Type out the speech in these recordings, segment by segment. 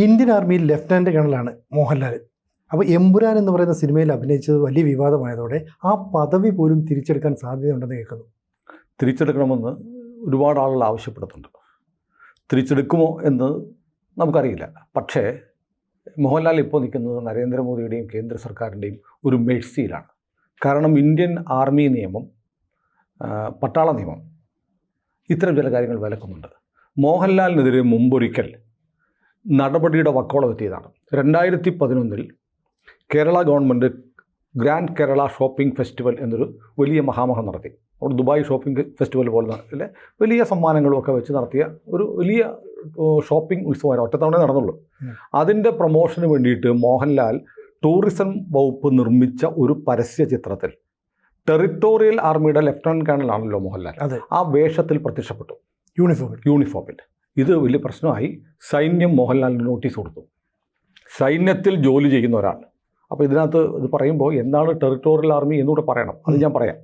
Indian ആർമിയിൽ lieutenant കേണലാണ് Mohanlal. അപ്പോൾ എമ്പുരാൻ എന്ന് പറയുന്ന സിനിമയിൽ അഭിനയിച്ചത് വലിയ വിവാദമായതോടെ ആ പദവി പോലും തിരിച്ചെടുക്കാൻ സാധ്യതയുണ്ടെന്ന് കേൾക്കുന്നു. തിരിച്ചെടുക്കണമെന്ന് ഒരുപാട് ആളുകൾ ആവശ്യപ്പെടുന്നുണ്ട്. തിരിച്ചെടുക്കുമോ എന്ന് നമുക്കറിയില്ല. പക്ഷേ മോഹൻലാൽ ഇപ്പോൾ നിൽക്കുന്നത് നരേന്ദ്രമോദിയുടെയും കേന്ദ്ര സർക്കാരിൻ്റെയും ഒരു മേഴ്സിയിലാണ്. കാരണം ഇന്ത്യൻ ആർമി നിയമം, പട്ടാള നിയമം ഇത്തരം ചില കാര്യങ്ങൾ വിലക്കുന്നുണ്ട്. മോഹൻലാലിനെതിരെ മുമ്പൊരിക്കൽ നടപടിയുടെ വക്കോളം എത്തിയതാണ്. 2011 Kerala government grand Kerala shopping festival എന്നൊരു വലിയ മഹാമഹം നടത്തി. അവിടെ ദുബായ് ഷോപ്പിംഗ് ഫെസ്റ്റിവൽ പോലെ വലിയ സമ്മാനങ്ങളും ഒക്കെ വെച്ച് നടത്തിയ ഒരു വലിയ ഷോപ്പിംഗ് ഉത്സവമായിരുന്നു. ഒറ്റത്തവണ നടന്നുള്ളൂ. അതിൻ്റെ പ്രൊമോഷന് വേണ്ടിയിട്ട് മോഹൻലാൽ ടൂറിസം വകുപ്പ് നിർമ്മിച്ച ഒരു പരസ്യ ചിത്രത്തിൽ ടെറിട്ടോറിയൽ ആർമിയുടെ ലെഫ്റ്റനന്റ് കേണലാണല്ലോ മോഹൻലാൽ, ആ വേഷത്തിൽ പ്രത്യക്ഷപ്പെട്ടു യൂണിഫോമിൽ. ഇത് വലിയ പ്രശ്നമായി. സൈന്യം മോഹൻലാലിന് നോട്ടീസ് കൊടുത്തു. സൈന്യത്തിൽ ജോലി ചെയ്യുന്ന ഒരാൾ. അപ്പോൾ ഇതിനകത്ത് ഇത് പറയുമ്പോൾ എന്താണ് ടെറിട്ടോറിയൽ ആർമി എന്നുകൂടെ പറയണം. അത് ഞാൻ പറയാം.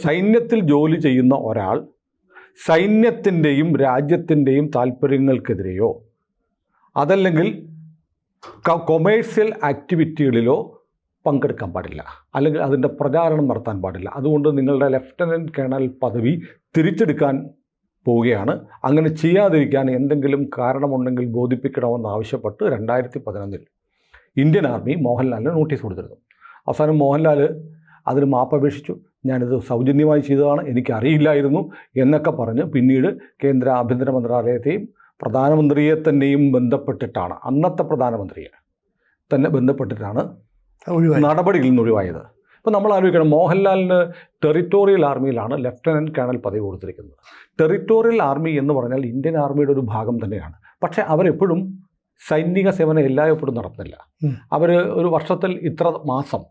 സൈന്യത്തിൽ ജോലി ചെയ്യുന്ന ഒരാൾ സൈന്യത്തിൻ്റെയും രാജ്യത്തിൻ്റെയും താല്പര്യങ്ങൾക്കെതിരെയോ അതല്ലെങ്കിൽ കൊമേഴ്സ്യൽ ആക്ടിവിറ്റികളിലോ പങ്കെടുക്കാൻ പാടില്ല, അല്ലെങ്കിൽ അതിൻ്റെ പ്രചാരണം നടത്താൻ പാടില്ല. അതുകൊണ്ട് നിങ്ങളുടെ ലെഫ്റ്റനൻറ്റ് കേണൽ പദവി തിരിച്ചെടുക്കാൻ പോവുകയാണ്. അങ്ങനെ ചെയ്യാതിരിക്കാൻ എന്തെങ്കിലും കാരണമുണ്ടെങ്കിൽ ബോധിപ്പിക്കണമെന്നാവശ്യപ്പെട്ട് 2011 ഇന്ത്യൻ ആർമി മോഹൻലാലിന് നോട്ടീസ് കൊടുത്തിരുന്നു. അവസാനം മോഹൻലാൽ അതിന് മാപ്പപേക്ഷിച്ചു. ഞാനിത് സൗജന്യമായി ചെയ്തതാണ്, എനിക്കറിയില്ലായിരുന്നു എന്നൊക്കെ പറഞ്ഞ് പിന്നീട് കേന്ദ്ര ആഭ്യന്തര മന്ത്രാലയത്തെയും പ്രധാനമന്ത്രിയെ തന്നെയും ബന്ധപ്പെട്ടിട്ടാണ്, അന്നത്തെ പ്രധാനമന്ത്രിയെ തന്നെ ബന്ധപ്പെട്ടിട്ടാണ് നടപടിയിൽ നിന്ന് ഒഴിവായത്. ഇപ്പോൾ നമ്മൾ ആലോചിക്കണം, മോഹൻലാലിന് ടെറിട്ടോറിയൽ ആർമിയിലാണ് ലെഫ്റ്റനൻറ്റ് കേണൽ പദവി കൊടുത്തിരിക്കുന്നത്. ടെറിട്ടോറിയൽ ആർമി എന്ന് പറഞ്ഞാൽ ഇന്ത്യൻ ആർമിയുടെ ഒരു ഭാഗം തന്നെയാണ്. പക്ഷേ അവരെപ്പോഴും സൈനിക സേവനം എല്ലായ്പ്പോഴും നടത്തുന്നില്ല. അവർ ഒരു വർഷത്തിൽ ഇത്ര മാസം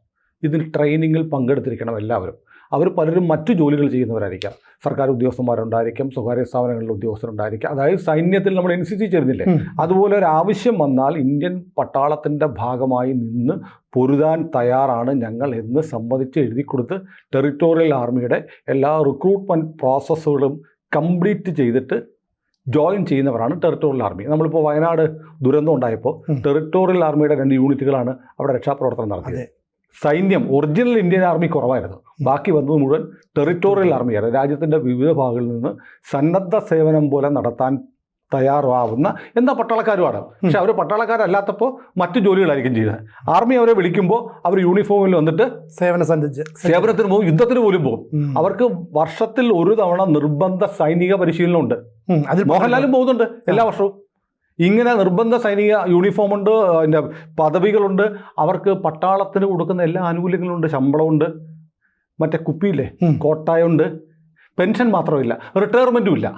ഇതിൽ ട്രെയിനിങ്ങിൽ പങ്കെടുത്തിരിക്കണം എല്ലാവരും. അവർ പലരും മറ്റു ജോലികൾ ചെയ്യുന്നവരായിരിക്കാം. സർക്കാർ ഉദ്യോഗസ്ഥന്മാരുണ്ടായിരിക്കാം, സ്വകാര്യ സ്ഥാപനങ്ങളിലെ ഉദ്യോഗസ്ഥരുണ്ടായിരിക്കാം. അതായത് സൈന്യത്തിൽ നമ്മൾ NCC ചേരുന്നില്ലേ, അതുപോലെ ഒരു ആവശ്യം വന്നാൽ ഇന്ത്യൻ പട്ടാളത്തിൻ്റെ ഭാഗമായി നിന്ന് പൊരുതാൻ തയ്യാറാണ് ഞങ്ങൾ എന്ന് സമ്മതിച്ച് എഴുതി കൊടുത്ത് ടെറിട്ടോറിയൽ ആർമിയുടെ എല്ലാ റിക്രൂട്ട്മെൻറ്റ് പ്രോസസ്സുകളും കംപ്ലീറ്റ് ചെയ്തിട്ട് ജോയിൻ ചെയ്യുന്നവരാണ് ടെറിട്ടോറിയൽ ആർമി. നമ്മളിപ്പോൾ വയനാട് ദുരന്തം ഉണ്ടായപ്പോൾ ടെറിട്ടോറിയൽ ആർമിയുടെ 2 യൂണിറ്റുകളാണ് അവിടെ രക്ഷാപ്രവർത്തനം നടത്തിയത്. സൈന്യം ഒറിജിനൽ ഇന്ത്യൻ ആർമി കുറവായിരുന്നു. ബാക്കി വന്നത് മുഴുവൻ ടെറിട്ടോറിയൽ ആർമിയാണ്. രാജ്യത്തിൻ്റെ വിവിധ ഭാഗങ്ങളിൽ നിന്ന് സന്നദ്ധ സേവനം പോലെ നടത്താൻ തയ്യാറാവുന്ന എന്താ പട്ടാളക്കാരുമാണ്. പക്ഷെ അവർ പട്ടാളക്കാരല്ലാത്തപ്പോൾ മറ്റു ജോലികളായിരിക്കും ചെയ്യുന്നത്. ആർമി അവരെ വിളിക്കുമ്പോൾ അവർ യൂണിഫോമിൽ വന്നിട്ട് സേവനത്തിന് പോകും, യുദ്ധത്തിന് പോലും പോകും. അവർക്ക് വർഷത്തിൽ ഒരു തവണ നിർബന്ധ സൈനിക പരിശീലനമുണ്ട്. അതിൽ മോഹൻലാലും പോകുന്നുണ്ട് എല്ലാ വർഷവും. ഇങ്ങനെ നിർബന്ധ സൈനിക യൂണിഫോമുണ്ട്, അതിൻ്റെ പദവികളുണ്ട്, അവർക്ക് പട്ടാളത്തിന് കൊടുക്കുന്ന എല്ലാ ആനുകൂല്യങ്ങളുണ്ട്. ശമ്പളമുണ്ട്, മറ്റേ കുപ്പിയില്ലേ കോട്ടായുണ്ട്, പെൻഷൻ മാത്രമില്ല, റിട്ടയർമെൻറ്റും ഇല്ല.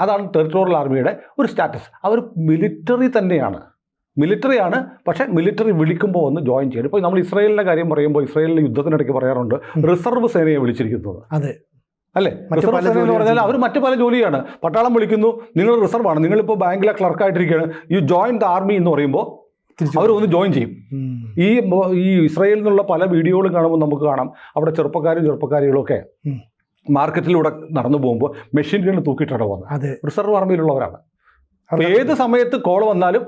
അതാണ് ടെറിട്ടോറിയൽ ആർമിയുടെ ഒരു സ്റ്റാറ്റസ്. അവർ മിലിറ്ററി തന്നെയാണ്, മിലിറ്ററിയാണ്. പക്ഷേ മിലിറ്ററി വിളിക്കുമ്പോൾ ഒന്ന് ജോയിൻ ചെയ്യണം. ഇപ്പോൾ നമ്മൾ ഇസ്രായേലിൻ്റെ കാര്യം പറയുമ്പോൾ ഇസ്രായേലിൻ്റെ യുദ്ധത്തിനിടയ്ക്ക് പറയാറുണ്ട് റിസർവ് സേനയെ വിളിച്ചിരിക്കുന്നത്. അതെ അല്ലേ? റിസർവ് സേന എന്ന് പറഞ്ഞാൽ അവർ മറ്റു പല ജോലിയാണ്. പട്ടാളം വിളിക്കുന്നു, നിങ്ങൾ റിസർവാണ്, നിങ്ങളിപ്പോൾ ബാങ്കിലെ ക്ലർക്കായിട്ടിരിക്കുകയാണ്, യു ജോയിൻ ദ ആർമി എന്ന് പറയുമ്പോൾ അവർ ഒന്ന് ജോയിൻ ചെയ്യും. ഈ ഇസ്രായേലിൽ നിന്നുള്ള പല വീഡിയോകളും കാണുമ്പോൾ നമുക്ക് കാണാം അവിടെ ചെറുപ്പക്കാരികളൊക്കെ മാർക്കറ്റിലൂടെ നടന്നു പോകുമ്പോൾ മെഷീൻ ഗണ്ണ് തൂക്കിയിട്ടാണ് പോകുന്നത്. റിസർവ് ആർമിയിലുള്ളവരാണ്. അപ്പോൾ ഏത് സമയത്ത് കോൾ വന്നാലും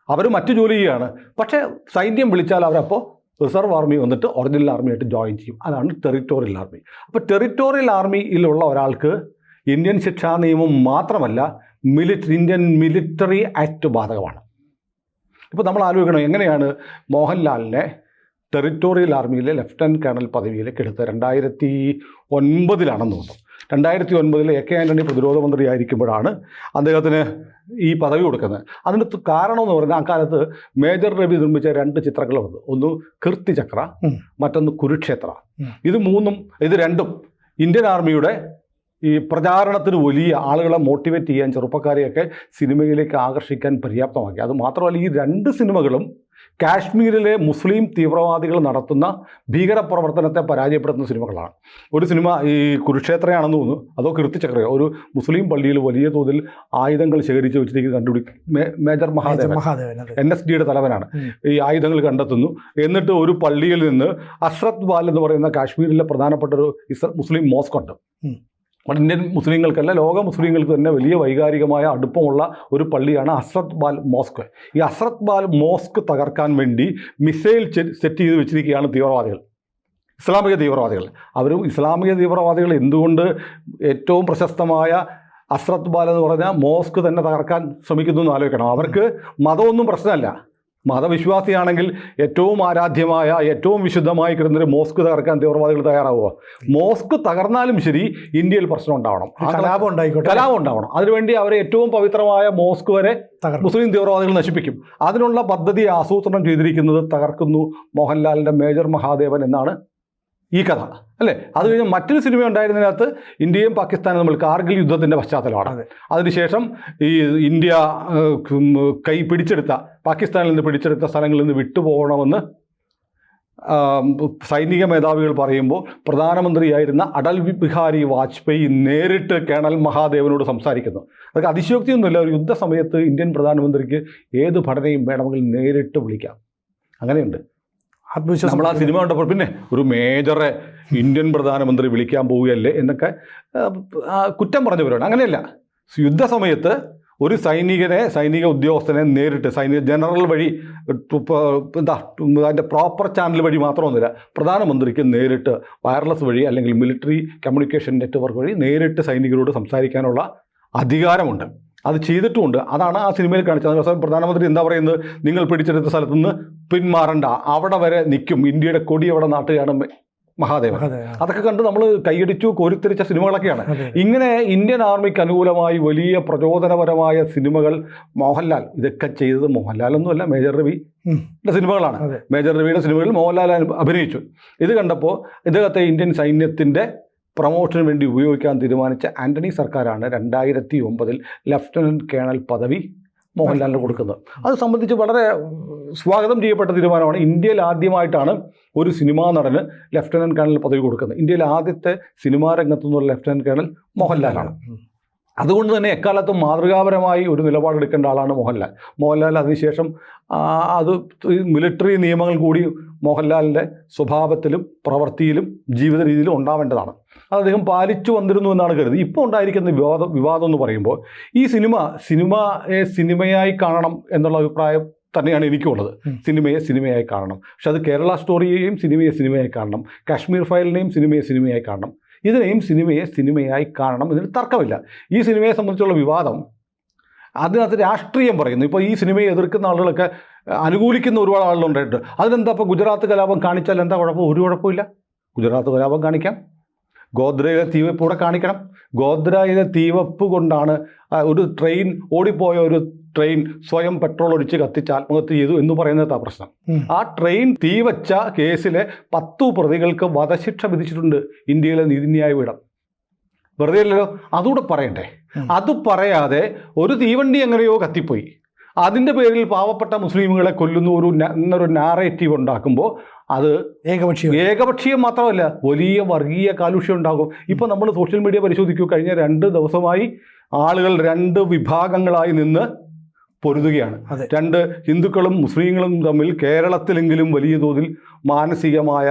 അവർ മറ്റു ജോലി ചെയ്യുകയാണ്. പക്ഷേ സൈന്യം വിളിച്ചാൽ അവരപ്പോൾ റിസർവ് ആർമി വന്നിട്ട് ഒറിജിനൽ ആർമിയായിട്ട് ജോയിൻ ചെയ്യും. അതാണ് ടെറിട്ടോറിയൽ ആർമി. അപ്പോൾ ടെറിട്ടോറിയൽ ആർമിയിലുള്ള ഒരാൾക്ക് ഇന്ത്യൻ ശിക്ഷാ നിയമം മാത്രമല്ല ഇന്ത്യൻ മിലിറ്ററി ആക്ട് ബാധകമാണ്. ഇപ്പോൾ നമ്മൾ ആലോചിക്കണം, എങ്ങനെയാണ് മോഹൻലാലിനെ ടെറിട്ടോറിയൽ ആർമിയിലെ ലെഫ്റ്റനൻറ്റ് കേണൽ പദവിയിലേക്ക് എടുത്തത്. 2009 തോന്നുന്നു. 2009 AK ആൻ്റണി പ്രതിരോധ മന്ത്രിയായിരിക്കുമ്പോഴാണ് അദ്ദേഹത്തിന് ഈ പദവി കൊടുക്കുന്നത്. അതിന് കാരണം എന്ന് പറഞ്ഞാൽ അക്കാലത്ത് മേജർ രവി നിർമ്മിച്ച 2 ചിത്രങ്ങൾ വന്നു. ഒന്ന് കീർത്തിചക്ര, മറ്റൊന്ന് കുരുക്ഷേത്ര. ഇത് രണ്ടും ഇന്ത്യൻ ആർമിയുടെ ഈ പ്രചാരണത്തിന് വലിയ ആളുകളെ മോട്ടിവേറ്റ് ചെയ്യാൻ, ചെറുപ്പക്കാരെയൊക്കെ സിനിമയിലേക്ക് ആകർഷിക്കാൻ പര്യാപ്തമാക്കി. അത് മാത്രമല്ല ഈ 2 സിനിമകളും കാശ്മീരിലെ മുസ്ലിം തീവ്രവാദികൾ നടത്തുന്ന ഭീകരപ്രവർത്തനത്തെ പരാജയപ്പെടുത്തുന്ന സിനിമകളാണ്. ഒരു സിനിമ ഈ കുരുക്ഷേത്രയാണെന്ന് തോന്നുന്നു, അതോ കീർത്തിചക്രയോ, ഒരു മുസ്ലിം പള്ളിയിൽ വലിയ തോതിൽ ആയുധങ്ങൾ ശേഖരിച്ച് വെച്ചിരിക്കുന്ന മേജർ മഹാദേവൻ NSDയുടെ തലവനാണ്. ഈ ആയുധങ്ങൾ കണ്ടെത്തുന്നു. എന്നിട്ട് ഒരു പള്ളിയിൽ നിന്ന് അഷ്റത്ത് വാൽ എന്ന് പറയുന്ന കാശ്മീരിലെ പ്രധാനപ്പെട്ട ഒരു മുസ്ലിം മോസ്ക് ഉണ്ട്. ഇന്ത്യൻ മുസ്ലിങ്ങൾക്കല്ല, ലോക മുസ്ലിങ്ങൾക്ക് തന്നെ വലിയ വൈകാരികമായ അടുപ്പമുള്ള ഒരു പള്ളിയാണ് അസ്രത്ത് ബാൽ മോസ്ക്. ഈ അസ്രത്ത് ബാൽ മോസ്ക് തകർക്കാൻ വേണ്ടി മിസൈൽ സെറ്റ് ചെയ്ത് വെച്ചിരിക്കുകയാണ് തീവ്രവാദികൾ, ഇസ്ലാമിക തീവ്രവാദികൾ. ഇസ്ലാമിക തീവ്രവാദികൾ എന്തുകൊണ്ട് ഏറ്റവും പ്രശസ്തമായ അസ്രത്ത് ബാൽ എന്ന് പറഞ്ഞാൽ മോസ്ക് തന്നെ തകർക്കാൻ ശ്രമിക്കുന്നു എന്ന് ആലോചിക്കണം. അവർക്ക് മതമൊന്നും പ്രശ്നമല്ല. മതവിശ്വാസിയാണെങ്കിൽ ഏറ്റവും ആരാധ്യമായ, ഏറ്റവും വിശുദ്ധമായി കിടന്നൊരു മോസ്ക് തകർക്കാൻ തീവ്രവാദികൾ തയ്യാറാവുക. മോസ്ക് തകർന്നാലും ശരി ഇന്ത്യയിൽ പ്രശ്നം ഉണ്ടാവണം, കലാപം ഉണ്ടാവണം. അതിനുവേണ്ടി അവരെ ഏറ്റവും പവിത്രമായ മോസ്ക് വരെ മുസ്ലിം തീവ്രവാദികൾ നശിപ്പിക്കും. അതിനുള്ള പദ്ധതി ആസൂത്രണം ചെയ്തിരിക്കുന്നത് തകർക്കുന്നു മോഹൻലാലിൻ്റെ മേജർ മഹാദേവൻ എന്നാണ് ഈ കഥ, അല്ലേ? അത് കഴിഞ്ഞ് മറ്റൊരു സിനിമ ഉണ്ടായിരുന്നതിനകത്ത് ഇന്ത്യയും പാകിസ്ഥാനും നമ്മൾ കാർഗിൽ യുദ്ധത്തിൻ്റെ പശ്ചാത്തലമാണ്. അതിനുശേഷം ഈ ഇന്ത്യ പാകിസ്ഥാനിൽ നിന്ന് പിടിച്ചെടുത്ത സ്ഥലങ്ങളിൽ നിന്ന് വിട്ടുപോകണമെന്ന് സൈനിക മേധാവികൾ പറയുമ്പോൾ പ്രധാനമന്ത്രിയായിരുന്ന അടൽ ബിഹാരി വാജ്പേയി നേരിട്ട് കേണൽ മഹാദേവനോട് സംസാരിക്കുന്നു. അതൊക്കെ അതിശയോക്തിയൊന്നുമില്ല. ഒരു യുദ്ധസമയത്ത് ഇന്ത്യൻ പ്രധാനമന്ത്രിക്ക് ഏത് ഭടനെയും വേണമെങ്കിൽ നേരിട്ട് വിളിക്കാം. അങ്ങനെയുണ്ട്. നമ്മൾ ആ സിനിമ കണ്ടപ്പോൾ പിന്നെ ഒരു മേജറെ ഇന്ത്യൻ പ്രധാനമന്ത്രി വിളിക്കാൻ പോവുകയല്ലേ എന്നൊക്കെ കുറ്റം പറഞ്ഞവരാണ്. അങ്ങനെയല്ല. യുദ്ധസമയത്ത് ഒരു സൈനിക ഉദ്യോഗസ്ഥനെ നേരിട്ട് ജനറൽ വഴി അതിൻ്റെ പ്രോപ്പർ ചാനൽ വഴി മാത്രമൊന്നുമില്ല, പ്രധാനമന്ത്രിക്ക് നേരിട്ട് വയർലെസ് വഴി അല്ലെങ്കിൽ മിലിറ്ററി കമ്മ്യൂണിക്കേഷൻ നെറ്റ്വർക്ക് വഴി നേരിട്ട് സൈനികരോട് സംസാരിക്കാനുള്ള അധികാരമുണ്ട്. അത് ചെയ്തിട്ടുമുണ്ട്. അതാണ് ആ സിനിമയിൽ കാണിച്ചത്. പ്രധാനമന്ത്രി എന്താ പറയുന്നത്? നിങ്ങൾ പിടിച്ചെടുത്ത സ്ഥലത്തുനിന്ന് പിന്മാറണ്ട, അവിടെ വരെ നിൽക്കും, ഇന്ത്യയുടെ കൊടി അവിടെ നാട്ടുകയാണ് മഹാദേവൻ. അതൊക്കെ കണ്ട് നമ്മൾ കൈയടിച്ചു കോരിത്തിരിച്ച സിനിമകളൊക്കെയാണ്. ഇങ്ങനെ ഇന്ത്യൻ ആർമിക്ക് അനുകൂലമായി വലിയ പ്രചോദനപരമായ സിനിമകൾ മോഹൻലാൽ, ഇതൊക്കെ ചെയ്തത് മോഹൻലാലൊന്നുമല്ല, മേജർ രവിയുടെ സിനിമകളാണ്. മേജർ രവിയുടെ സിനിമകളിൽ മോഹൻലാൽ അഭിനയിച്ചു. ഇത് കണ്ടപ്പോൾ ഇദ്ദേഹത്തെ ഇന്ത്യൻ സൈന്യത്തിൻ്റെ പ്രൊമോഷന് വേണ്ടി ഉപയോഗിക്കാൻ തീരുമാനിച്ച ആൻ്റണി സർക്കാരാണ് 2009 ലഫ്റ്റനൻറ്റ് കേണൽ പദവി മോഹൻലാലിന് കൊടുക്കുന്നത്. അത് സംബന്ധിച്ച് വളരെ സ്വാഗതം ചെയ്യപ്പെട്ട തീരുമാനമാണ്. ഇന്ത്യയിൽ ആദ്യമായിട്ടാണ് ഒരു സിനിമാ നടന് ലഫ്റ്റനൻറ്റ് കേണൽ പദവി കൊടുക്കുന്നത്. ഇന്ത്യയിലെ ആദ്യത്തെ സിനിമാ രംഗത്തു നിന്നുള്ള ലഫ്റ്റനൻറ്റ് കേണൽ മോഹൻലാലാണ്. അതുകൊണ്ട് തന്നെ എക്കാലത്തും മാതൃകാപരമായി ഒരു നിലപാടെടുക്കേണ്ട ആളാണ് മോഹൻലാൽ. അതിനുശേഷം അത് മിലിറ്ററി നിയമങ്ങൾ കൂടി മോഹൻലാലിൻ്റെ സ്വഭാവത്തിലും പ്രവൃത്തിയിലും ജീവിത രീതിയിലും ഉണ്ടാവേണ്ടതാണ്. അത് അദ്ദേഹം പാലിച്ചു വന്നിരുന്നു എന്നാണ് കരുതി. ഇപ്പോൾ ഉണ്ടായിരിക്കുന്ന വിവാദം എന്ന് പറയുമ്പോൾ ഈ സിനിമയായി കാണണം എന്നുള്ള അഭിപ്രായം തന്നെയാണ് എനിക്കുള്ളത്. സിനിമയായി കാണണം. പക്ഷെ അത് കേരള സ്റ്റോറിയെയും സിനിമയായി കാണണം, കാശ്മീർ ഫയലിനെയും സിനിമയായി കാണണം, ഇതിനെയും സിനിമയായി കാണണം. ഇതിന് തർക്കമില്ല. ഈ സിനിമയെ സംബന്ധിച്ചുള്ള വിവാദം അതിനകത്ത് രാഷ്ട്രീയം പറയുന്നു. ഇപ്പോൾ ഈ സിനിമയെ എതിർക്കുന്ന ആളുകളൊക്കെ അനുകൂലിക്കുന്ന ഒരുപാട് ആളുകളുണ്ടായിട്ട് അതിനെന്താ ഇപ്പോൾ ഗുജറാത്ത് കലാപം കാണിച്ചാൽ എന്താ കുഴപ്പം? ഒരു കുഴപ്പമില്ല. ഗുജറാത്ത് കലാപം കാണിക്കാം, ഗോദ്രയിലെ തീവെപ്പ് കൂടെ കാണിക്കണം. ഗോദ്രയിലെ തീവെപ്പ് കൊണ്ടാണ് ഒരു ട്രെയിൻ ഓടിപ്പോയ ഒരു ട്രെയിൻ സ്വയം പെട്രോൾ ഒഴിച്ച് കത്തിച്ച് ആത്മഹത്യ ചെയ്തു എന്ന് പറയുന്നതാ പ്രശ്നം. ആ ട്രെയിൻ തീവച്ച കേസിലെ 10 പ്രതികൾക്ക് വധശിക്ഷ വിധിച്ചിട്ടുണ്ട് ഇന്ത്യയിലെ നീതിന്യായ പീഠം. വെറുതെ അല്ലല്ലോ, അതുകൂടെ പറയണ്ടേ? അത് പറയാതെ ഒരു തീവണ്ടി എങ്ങനെയോ കത്തിപ്പോയി, അതിൻ്റെ പേരിൽ പാവപ്പെട്ട മുസ്ലിമുകളെ കൊല്ലുന്നു എന്നൊരു നാറേറ്റീവ് ഉണ്ടാക്കുമ്പോൾ അത് ഏകപക്ഷീയം മാത്രമല്ല, വലിയ വർഗീയ കാലുഷ്യം ഉണ്ടാകും. ഇപ്പോൾ നമ്മൾ സോഷ്യൽ മീഡിയ പരിശോധിക്കൂ, കഴിഞ്ഞ 2 ദിവസമായി ആളുകൾ 2 വിഭാഗങ്ങളായി നിന്ന് പൊരുതുകയാണ്. 2 ഹിന്ദുക്കളും മുസ്ലിങ്ങളും തമ്മിൽ കേരളത്തിലെങ്കിലും വലിയ തോതിൽ മാനസികമായ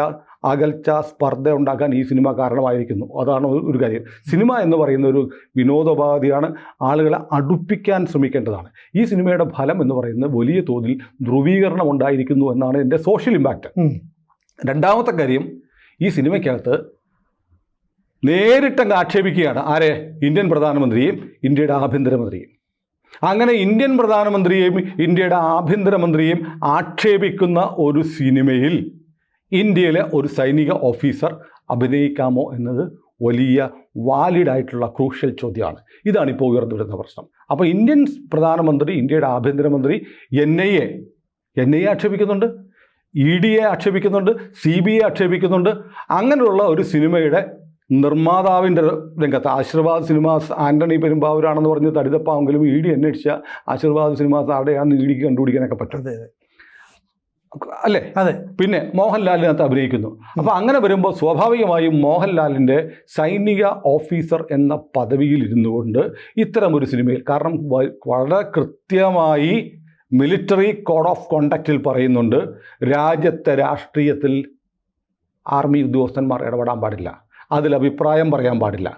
അകൽച്ച, സ്പർദ്ധ ഉണ്ടാക്കാൻ ഈ സിനിമ കാരണമായിരിക്കുന്നു. അതാണ് ഒരു കാര്യം. സിനിമ എന്ന് പറയുന്ന ഒരു വിനോദോപാധിയാണ്, ആളുകളെ അടുപ്പിക്കാൻ ശ്രമിക്കേണ്ടതാണ്. ഈ സിനിമയുടെ ഫലം എന്ന് പറയുന്നത് വലിയ തോതിൽ ധ്രുവീകരണം ഉണ്ടായിരിക്കുന്നു എന്നാണ് എൻ്റെ സോഷ്യൽ ഇമ്പാക്റ്റ്. രണ്ടാമത്തെ കാര്യം, ഈ സിനിമയ്ക്കകത്ത് നേരിട്ടങ്ങ് ആക്ഷേപിക്കുകയാണ് ആരെ? ഇന്ത്യൻ പ്രധാനമന്ത്രിയെയും ഇന്ത്യയുടെ ആഭ്യന്തരമന്ത്രിയെയും. അങ്ങനെ ഇന്ത്യൻ പ്രധാനമന്ത്രിയെയും ഇന്ത്യയുടെ ആഭ്യന്തരമന്ത്രിയെയും ആക്ഷേപിക്കുന്ന ഒരു സിനിമയിൽ ഇന്ത്യയിലെ ഒരു സൈനിക ഓഫീസർ അഭിനയിക്കാമോ എന്നത് വലിയ വാലിഡായിട്ടുള്ള ക്രൂഷ്യൽ ചോദ്യമാണ്. ഇതാണിപ്പോൾ ഉയർന്നു വരുന്ന പ്രശ്നം. അപ്പോൾ ഇന്ത്യൻ പ്രധാനമന്ത്രി, ഇന്ത്യയുടെ ആഭ്യന്തരമന്ത്രി എൻ ഐ എ ആക്ഷേപിക്കുന്നുണ്ട്, ED ആക്ഷേപിക്കുന്നുണ്ട്, CBI ആക്ഷേപിക്കുന്നുണ്ട്. അങ്ങനെയുള്ള ഒരു സിനിമയുടെ നിർമ്മാതാവിൻ്റെ രംഗത്ത് ആശീർവാദ് സിനിമാസ് ആൻ്റണി പെരുമ്പാവൂരാണെന്ന് പറഞ്ഞ് തടിതപ്പാവെങ്കിലും ED അന്വേഷിച്ച ആശീർവാദ് സിനിമാസ് അവിടെയാണെന്ന് EDക്ക് കണ്ടുപിടിക്കാനൊക്കെ പറ്റും, അല്ലേ? അതെ. പിന്നെ മോഹൻലാലിനകത്ത് അഭിനയിക്കുന്നു. അപ്പോൾ അങ്ങനെ വരുമ്പോൾ സ്വാഭാവികമായും മോഹൻലാലിൻ്റെ സൈനിക ഓഫീസർ എന്ന പദവിയിൽ ഇരുന്നു കൊണ്ട് ഇത്തരമൊരു സിനിമയിൽ, കാരണം വളരെ കൃത്യമായി മിലിറ്ററി കോഡ് ഓഫ് കോണ്ടക്റ്റിൽ പറയുന്നുണ്ട്, രാജ്യത്തെ രാഷ്ട്രീയത്തിൽ ആർമി ഉദ്യോഗസ്ഥന്മാർ ഇടപെടാൻ പാടില്ല, അതിൽ അഭിപ്രായം പറയാൻ പാടില്ല.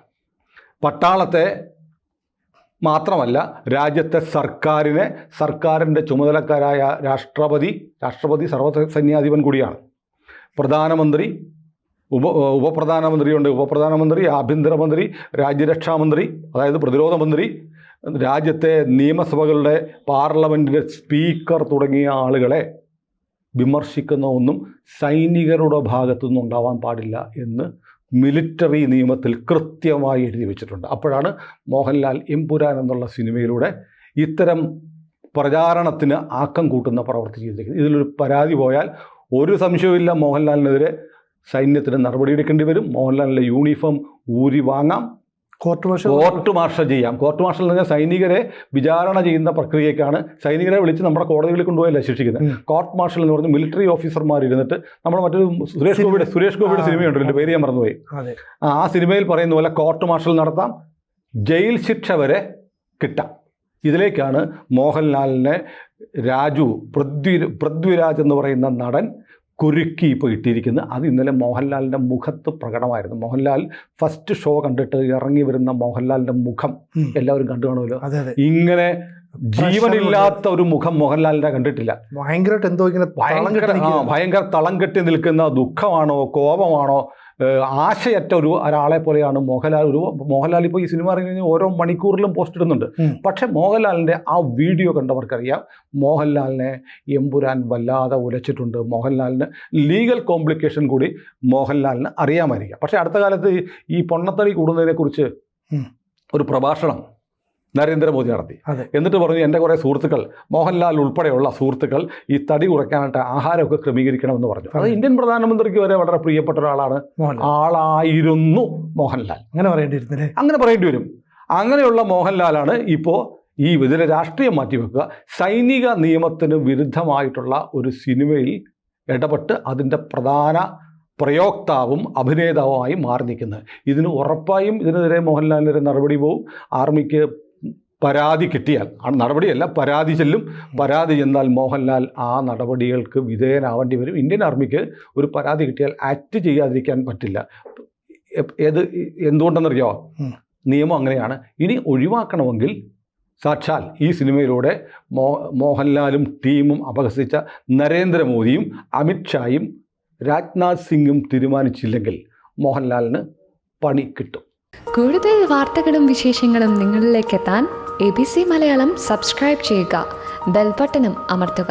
പട്ടാളത്തെ മാത്രമല്ല രാജ്യത്തെ സർക്കാരിൻ്റെ ചുമതലക്കാരായ രാഷ്ട്രപതി സർവ്വസൈന്യാധിപൻ കൂടിയാണ്. പ്രധാനമന്ത്രി, ഉപപ്രധാനമന്ത്രിയുണ്ട്, ഉപപ്രധാനമന്ത്രി, ആഭ്യന്തരമന്ത്രി, രാജ്യരക്ഷാമന്ത്രി, അതായത് പ്രതിരോധ മന്ത്രി, രാജ്യത്തെ നിയമസഭകളുടെ പാർലമെൻറ്റിൻ്റെ സ്പീക്കർ തുടങ്ങിയ ആളുകളെ വിമർശിക്കുന്ന ഒന്നും സൈനികരുടെ ഭാഗത്തുനിന്നും ഉണ്ടാവാൻ പാടില്ല എന്ന് മിലിറ്ററി നിയമത്തിൽ കൃത്യമായി എഴുതി വെച്ചിട്ടുണ്ട്. അപ്പോഴാണ് മോഹൻലാൽ എമ്പുരാൻ എന്നുള്ള സിനിമയിലൂടെ ഇത്തരം പ്രചാരണത്തിന് ആക്കം കൂട്ടുന്ന പ്രവൃത്തി ചെയ്തിരിക്കുന്നത്. ഇതിലൊരു പരാതി പോയാൽ ഒരു സംശയവുമില്ല, മോഹൻലാലിനെതിരെ സൈന്യത്തിന് നടപടിയെടുക്കേണ്ടി വരും. മോഹൻലാലിൻ്റെ യൂണിഫോം ഊരി വാങ്ങാം, കോർട്ട് മാർഷൽ ചെയ്യാം. കോർട്ട് മാർഷൽ എന്ന് പറഞ്ഞാൽ സൈനികരെ വിചാരണ ചെയ്യുന്ന പ്രക്രിയക്കാണ്. സൈനികരെ വിളിച്ച് നമ്മുടെ കോടതികളിൽ കൊണ്ടുപോയല്ല ശിക്ഷിക്കുന്നത്. കോർട്ട് മാർഷൽ എന്ന് പറഞ്ഞ് മിലിറ്ററി ഓഫീസർമാർ ഇരുന്നിട്ട്, നമ്മൾ മറ്റൊരു സുരേഷ് ഗോപിയുടെ സിനിമയുണ്ടല്ലോ, പേര് ഞാൻ മറന്നുപോയി, ആ സിനിമയിൽ പറയുന്ന പോലെ കോർട്ട് മാർഷൽ നടത്താം, ജയിൽ ശിക്ഷ വരെ കിട്ടാം. ഇതിലേക്കാണ് മോഹൻലാലിനെ പൃഥ്വിരാജ് എന്ന് പറയുന്ന നടൻ കുരുക്കി ഇപ്പോൾ ഇട്ടിരിക്കുന്നത്. അത് ഇന്നലെ മോഹൻലാലിൻ്റെ മുഖത്ത് പ്രകടമായിരുന്നു. മോഹൻലാൽ ഫസ്റ്റ് ഷോ കണ്ടിട്ട് ഇറങ്ങി വരുന്ന മോഹൻലാലിൻ്റെ മുഖം എല്ലാവരും കണ്ടു കാണുമല്ലോ. ഇങ്ങനെ ജീവനില്ലാത്ത ഒരു മുഖം മോഹൻലാലിൻ്റെ കണ്ടിട്ടില്ല. ഭയങ്കരമായിട്ട് എന്തോ ഇങ്ങനെ ഭയങ്കര തളം കെട്ടി നിൽക്കുന്ന ദുഃഖമാണോ കോപമാണോ ആശയറ്റ ഒരാളെ പോലെയാണ് മോഹൻലാൽ ഇപ്പോൾ ഈ സിനിമ ഇറങ്ങി കഴിഞ്ഞാൽ ഓരോ മണിക്കൂറിലും പോസ്റ്റ് ഇടുന്നുണ്ട്. പക്ഷേ മോഹൻലാലിൻ്റെ ആ വീഡിയോ കണ്ടവർക്കറിയാം മോഹൻലാലിനെ എമ്പുരാൻ വല്ലാതെ ഉലച്ചിട്ടുണ്ട്. മോഹൻലാലിന് ലീഗൽ കോംപ്ലിക്കേഷൻ കൂടി മോഹൻലാലിന് അറിയാമായിരിക്കാം. പക്ഷേ അടുത്ത കാലത്ത് ഈ പൊണ്ണത്തടി കൂടുന്നതിനെക്കുറിച്ച് ഒരു പ്രഭാഷണം നരേന്ദ്രമോദി നടത്തി. എന്നിട്ട് പറഞ്ഞു, എൻ്റെ കുറേ സുഹൃത്തുക്കൾ, മോഹൻലാൽ ഉൾപ്പെടെയുള്ള സുഹൃത്തുക്കൾ ഈ തടി കുറയ്ക്കാനായിട്ട് ആഹാരമൊക്കെ ക്രമീകരിക്കണമെന്ന് പറഞ്ഞു. അത് ഇന്ത്യൻ പ്രധാനമന്ത്രിക്ക് വരെ വളരെ പ്രിയപ്പെട്ട ആളായിരുന്നു മോഹൻലാൽ. അങ്ങനെ പറയേണ്ടി വരും. അങ്ങനെയുള്ള മോഹൻലാലാണ് ഇപ്പോൾ ഇതിലെ രാഷ്ട്രീയം മാറ്റിവെക്കുക, സൈനിക നിയമത്തിന് വിരുദ്ധമായിട്ടുള്ള ഒരു സിനിമയിൽ ഇടപെട്ട് അതിൻ്റെ പ്രധാന പ്രയോക്താവും അഭിനേതാവുമായി മാറി നിൽക്കുന്നത്. ഇതിന് ഉറപ്പായും ഇതിനെതിരെ മോഹൻലാലിനെതിരെ നടപടി പോവും. ആർമിക്ക് പരാതി കിട്ടിയാൽ, നടപടിയല്ല പരാതി ചെല്ലും. പരാതി ചെന്നാൽ മോഹൻലാൽ ആ നടപടികൾക്ക് വിധേയനാവേണ്ടി വരും. ഇന്ത്യൻ ആർമിക്ക് ഒരു പരാതി കിട്ടിയാൽ ആക്ട് ചെയ്യാതിരിക്കാൻ പറ്റില്ല. എന്തുകൊണ്ടെന്നറിയോ? നിയമം അങ്ങനെയാണ്. ഇനി ഒഴിവാക്കണമെങ്കിൽ സാക്ഷാൽ ഈ സിനിമയിലൂടെ മോഹൻലാലും ടീമും അപഹസിച്ച നരേന്ദ്രമോദിയും അമിത്ഷായും രാജ്നാഥ് സിംഗും തീരുമാനിച്ചില്ലെങ്കിൽ മോഹൻലാലിന് പണി കിട്ടും. കൂടുതൽ വാർത്തകളും വിശേഷങ്ങളും നിങ്ങളിലേക്ക് എത്താൻ ABC മലയാളം സബ്സ്ക്രൈബ് ചെയ്യുക, ബെൽ ബട്ടണും അമർത്തുക.